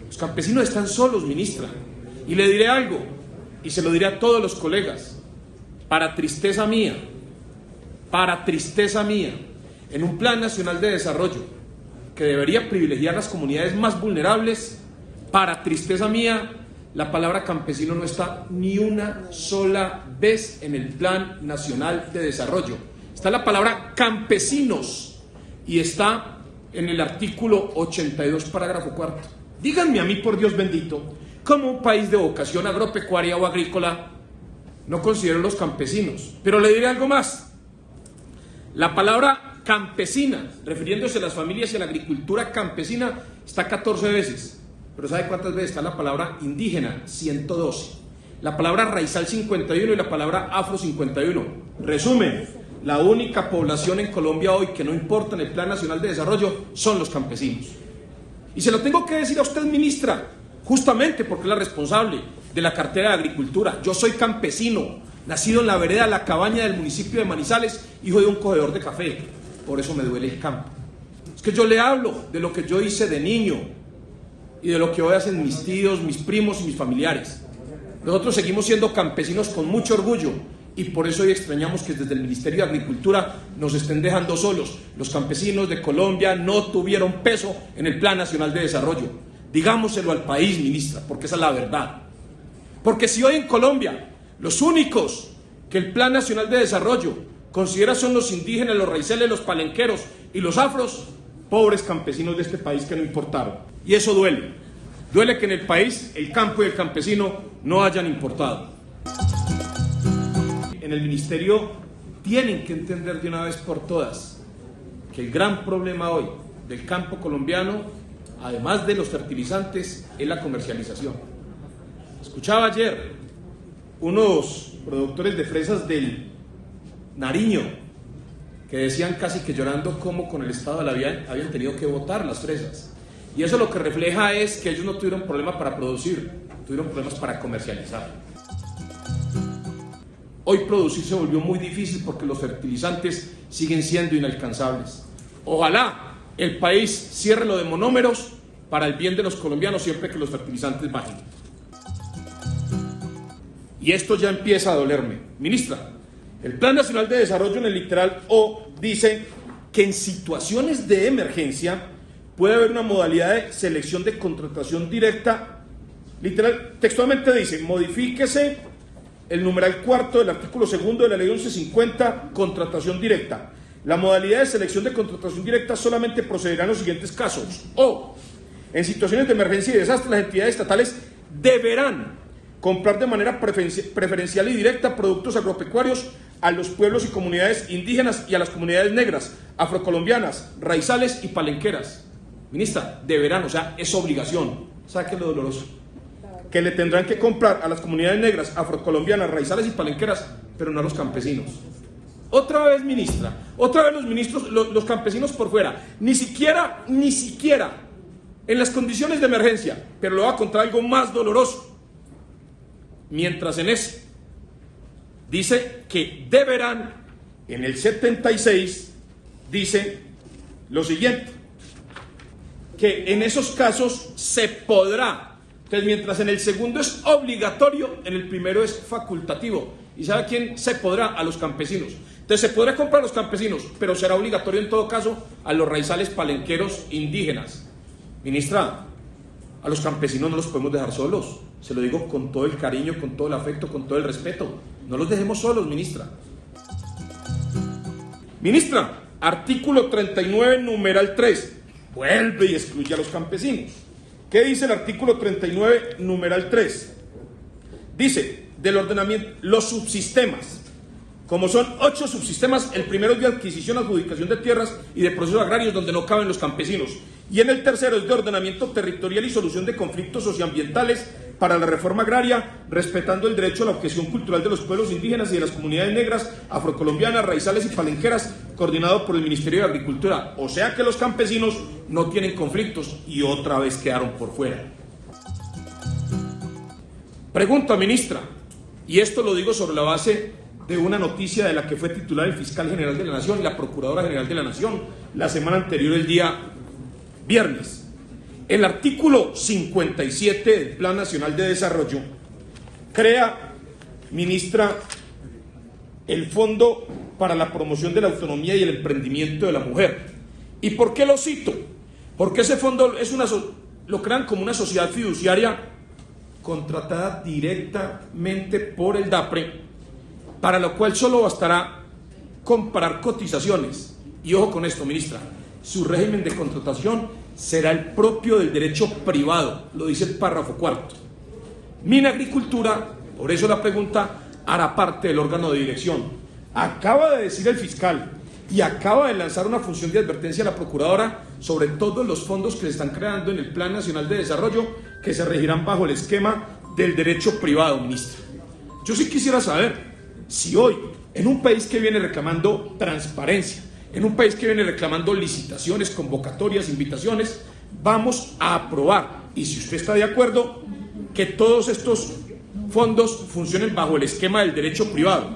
Los campesinos están solos, ministra. Y le diré algo, y se lo diré a todos los colegas, para tristeza mía, en un plan nacional de desarrollo que debería privilegiar las comunidades más vulnerables, para tristeza mía, la palabra campesino no está ni una sola vez en el plan nacional de desarrollo. Está la palabra campesinos y está en el artículo 82, parágrafo 4. Díganme a mí, por Dios bendito, ¿cómo un país de vocación agropecuaria o agrícola no considera los campesinos? Pero le diré algo más. La palabra campesina, refiriéndose a las familias y a la agricultura campesina, está 14 veces. Pero ¿sabe cuántas veces está la palabra indígena? 112. La palabra raizal 51 y la palabra afro 51. Resumen, la única población en Colombia hoy que no importa en el Plan Nacional de Desarrollo son los campesinos. Y se lo tengo que decir a usted, ministra, justamente porque es la responsable de la cartera de Agricultura. Yo soy campesino, nacido en la vereda La Cabaña del municipio de Manizales, hijo de un cogedor de café. Por eso me duele el campo. Es que yo le hablo de lo que yo hice de niño y de lo que hoy hacen mis tíos, mis primos y mis familiares. Nosotros seguimos siendo campesinos con mucho orgullo y por eso hoy extrañamos que desde el Ministerio de Agricultura nos estén dejando solos. Los campesinos de Colombia no tuvieron peso en el Plan Nacional de Desarrollo. Digámoselo al país, ministra, porque esa es la verdad. Porque si hoy en Colombia los únicos que el Plan Nacional de Desarrollo considera son los indígenas, los raizales, los palenqueros y los afros, pobres campesinos de este país que no importaron. Y eso duele. Duele que en el país el campo y el campesino no hayan importado. En el ministerio tienen que entender de una vez por todas que el gran problema hoy del campo colombiano, además de los fertilizantes, es la comercialización. Escuchaba ayer unos productores de fresas del Nariño que decían casi que llorando cómo con el estado de la vida habían tenido que botar las fresas. Y eso lo que refleja es que ellos no tuvieron problema para producir, tuvieron problemas para comercializar. Hoy producir se volvió muy difícil porque los fertilizantes siguen siendo inalcanzables. Ojalá el país cierre lo de monómeros para el bien de los colombianos siempre que los fertilizantes bajen. Y esto ya empieza a dolerme. Ministra, el Plan Nacional de Desarrollo en el literal O dice que en situaciones de emergencia puede haber una modalidad de selección de contratación directa. Literal, textualmente dice, modifíquese el numeral cuarto del artículo 2 de la ley 1150, contratación directa. La modalidad de selección de contratación directa solamente procederá en los siguientes casos. O, en situaciones de emergencia y desastre, las entidades estatales deberán comprar de manera preferencial y directa productos agropecuarios a los pueblos y comunidades indígenas y a las comunidades negras, afrocolombianas, raizales y palenqueras. Ministra, deberán, o sea, es obligación. ¿Sabe qué es lo doloroso? Que le tendrán que comprar a las comunidades negras, afrocolombianas, raizales y palenqueras, pero no a los campesinos. Otra vez, ministra, otra vez los ministros, los campesinos por fuera, ni siquiera en las condiciones de emergencia, pero le voy a contar algo más doloroso. Mientras en ese dice que deberán, en el 76 dice lo siguiente, que en esos casos se podrá. Entonces, mientras en el segundo es obligatorio, en el primero es facultativo. ¿Y sabe a quién se podrá? A los campesinos. Entonces se podrá comprar a los campesinos, pero será obligatorio en todo caso a los raizales palenqueros indígenas. Ministra, a los campesinos no los podemos dejar solos. Se lo digo con todo el cariño, con todo el afecto, con todo el respeto. No los dejemos solos, ministra. Ministra, artículo 39, numeral 3. Vuelve y excluye a los campesinos. ¿Qué dice el artículo 39, numeral 3? Dice, del ordenamiento, los subsistemas, como son 8 subsistemas, el primero es de adquisición, adjudicación de tierras y de procesos agrarios donde no caben los campesinos. Y en el tercero es de ordenamiento territorial y solución de conflictos socioambientales para la reforma agraria, respetando el derecho a la objeción cultural de los pueblos indígenas y de las comunidades negras, afrocolombianas, raizales y palenqueras, coordinado por el Ministerio de Agricultura. O sea que los campesinos no tienen conflictos y otra vez quedaron por fuera. Pregunta, ministra, y esto lo digo sobre la base de una noticia de la que fue titular el fiscal general de la Nación y la procuradora general de la Nación la semana anterior, el día viernes. El artículo 57 del Plan Nacional de Desarrollo crea, ministra, el Fondo para la Promoción de la Autonomía y el Emprendimiento de la Mujer. ¿Y por qué lo cito? Porque ese fondo es lo crean como una sociedad fiduciaria contratada directamente por el DAPRE, para lo cual solo bastará comparar cotizaciones. Y ojo con esto, ministra, su régimen de contratación será el propio del derecho privado, lo dice el párrafo cuarto. Minagricultura, por eso la pregunta, hará parte del órgano de dirección. Acaba de decir el fiscal y acaba de lanzar una función de advertencia a la procuradora sobre todos los fondos que se están creando en el Plan Nacional de Desarrollo, que se regirán bajo el esquema del derecho privado, ministra. Yo sí quisiera saber si hoy, en un país que viene reclamando transparencia, en un país que viene reclamando licitaciones, convocatorias, invitaciones, vamos a aprobar, y si usted está de acuerdo, que todos estos fondos funcionen bajo el esquema del derecho privado.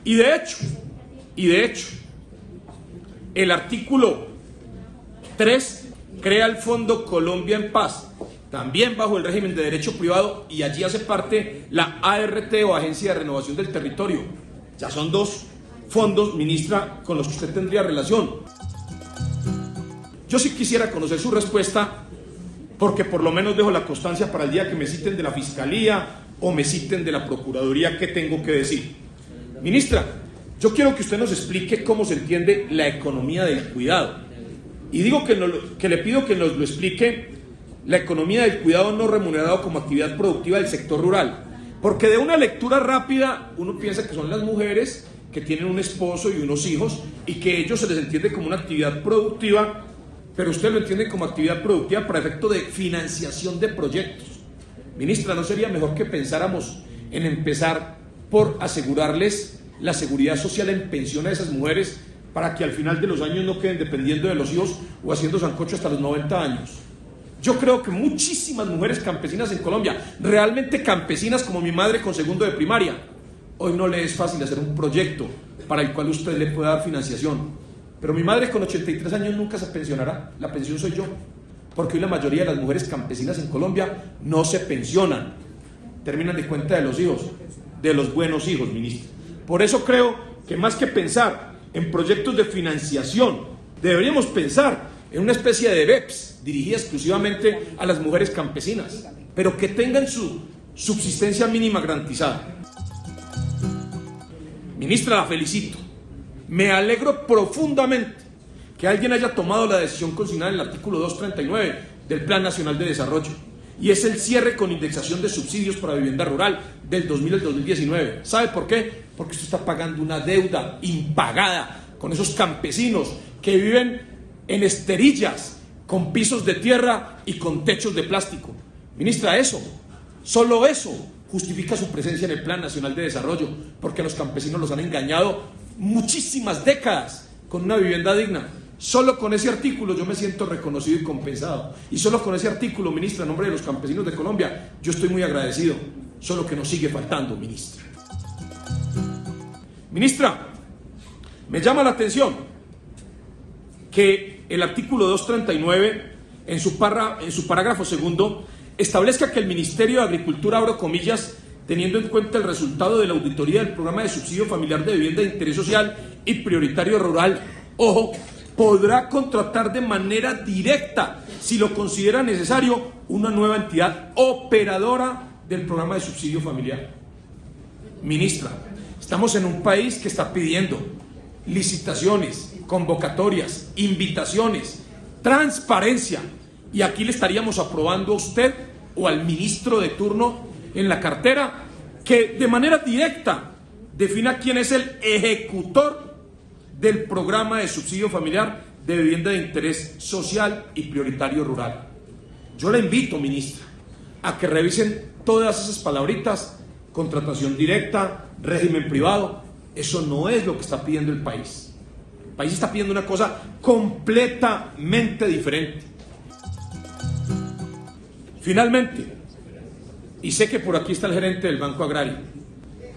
Y de hecho, el artículo 3 crea el Fondo Colombia en Paz, también bajo el régimen de derecho privado, y allí hace parte la ART o Agencia de Renovación del Territorio. Ya son dos fondos, ministra, con los que usted tendría relación. Yo sí quisiera conocer su respuesta, porque por lo menos dejo la constancia para el día que me citen de la Fiscalía o me citen de la Procuraduría qué tengo que decir. Ministra, yo quiero que usted nos explique cómo se entiende la economía del cuidado. Y digo que le pido que nos lo explique la economía del cuidado no remunerado como actividad productiva del sector rural. Porque de una lectura rápida uno piensa que son las mujeres que tienen un esposo y unos hijos y que a ellos se les entiende como una actividad productiva, pero usted lo entiende como actividad productiva para efecto de financiación de proyectos. Ministra, ¿no sería mejor que pensáramos en empezar por asegurarles la seguridad social en pensión a esas mujeres para que al final de los años no queden dependiendo de los hijos o haciendo sancocho hasta los 90 años? Yo creo que muchísimas mujeres campesinas en Colombia, realmente campesinas como mi madre con segundo de primaria, hoy no le es fácil hacer un proyecto para el cual usted le pueda dar financiación. Pero mi madre con 83 años nunca se pensionará, la pensión soy yo, porque hoy la mayoría de las mujeres campesinas en Colombia no se pensionan, terminan de cuenta de los hijos, de los buenos hijos, ministro. Por eso creo que más que pensar en proyectos de financiación, deberíamos pensar en una especie de BEPS dirigida exclusivamente a las mujeres campesinas, pero que tengan su subsistencia mínima garantizada. Ministra, la felicito. Me alegro profundamente que alguien haya tomado la decisión consignada en el artículo 239 del Plan Nacional de Desarrollo, y es el cierre con indexación de subsidios para vivienda rural del 2000 al 2019. ¿Sabe por qué? Porque usted está pagando una deuda impagada con esos campesinos que viven en esterillas, con pisos de tierra y con techos de plástico. Ministra, eso, solo eso, justifica su presencia en el Plan Nacional de Desarrollo, porque a los campesinos los han engañado muchísimas décadas con una vivienda digna. Solo con ese artículo yo me siento reconocido y compensado. Y solo con ese artículo, ministra, en nombre de los campesinos de Colombia, yo estoy muy agradecido. Solo que nos sigue faltando, ministra. Ministra, me llama la atención que el artículo 239, en su parágrafo segundo, establezca que el Ministerio de Agricultura, abro comillas, teniendo en cuenta el resultado de la auditoría del programa de subsidio familiar de vivienda de interés social y prioritario rural, ojo, podrá contratar de manera directa, si lo considera necesario, una nueva entidad operadora del programa de subsidio familiar. Ministra, estamos en un país que está pidiendo licitaciones, convocatorias, invitaciones, transparencia, y aquí le estaríamos aprobando a usted o al ministro de turno en la cartera que de manera directa defina quién es el ejecutor del programa de subsidio familiar de vivienda de interés social y prioritario rural. Yo le invito, ministra, a que revisen todas esas palabritas: contratación directa, régimen privado. Eso no es lo que está pidiendo el país. El país está pidiendo una cosa completamente diferente. Finalmente, y sé que por aquí está el gerente del Banco Agrario,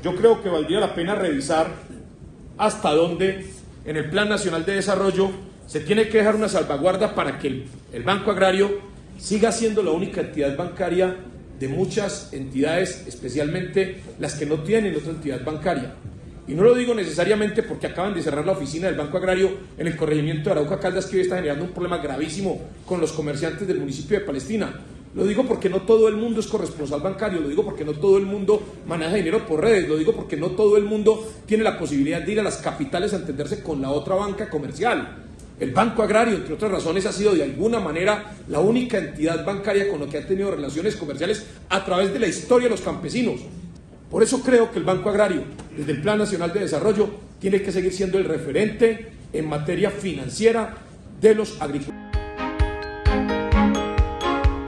yo creo que valdría la pena revisar hasta dónde en el Plan Nacional de Desarrollo se tiene que dejar una salvaguarda para que el Banco Agrario siga siendo la única entidad bancaria de muchas entidades, especialmente las que no tienen otra entidad bancaria. Y no lo digo necesariamente porque acaban de cerrar la oficina del Banco Agrario en el corregimiento de Arauca Caldas, que hoy está generando un problema gravísimo con los comerciantes del municipio de Palestina. Lo digo porque no todo el mundo es corresponsal bancario, lo digo porque no todo el mundo maneja dinero por redes, lo digo porque no todo el mundo tiene la posibilidad de ir a las capitales a entenderse con la otra banca comercial. El Banco Agrario, entre otras razones, ha sido de alguna manera la única entidad bancaria con la que ha tenido relaciones comerciales a través de la historia de los campesinos. Por eso creo que el Banco Agrario, desde el Plan Nacional de Desarrollo, tiene que seguir siendo el referente en materia financiera de los agricultores.